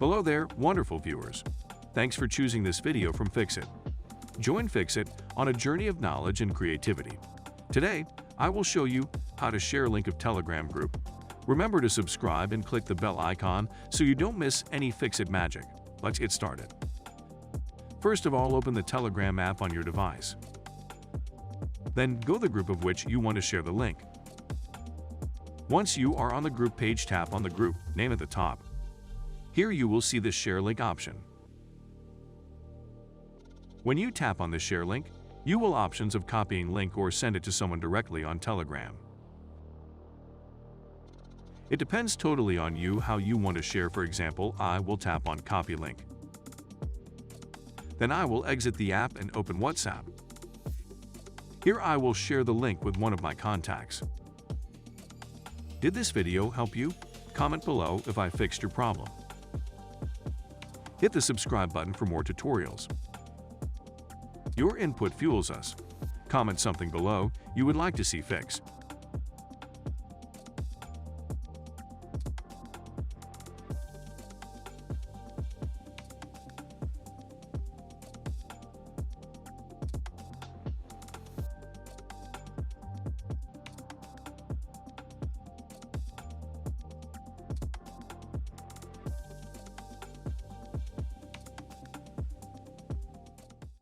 Hello there, wonderful viewers. Thanks for choosing this video from Fixit. Join Fixit on a journey of knowledge and creativity. Today, I will show you how to share a link of Telegram group. Remember to subscribe and click the bell icon so you don't miss any Fixit magic. Let's get started. First of all, open the Telegram app on your device. Then go to the group of which you want to share the link. Once you are on the group page, tap on the group name at the top. Here you will see the Share Link option. When you tap on the Share Link, you will options of copying link or send it to someone directly on Telegram. It depends totally on you how you want to share. For example, I will tap on Copy Link. Then I will exit the app and open WhatsApp. Here I will share the link with one of my contacts. Did this video help you? Comment below if I fixed your problem. Hit the subscribe button for more tutorials. Your input fuels us. Comment something below you would like to see fixed.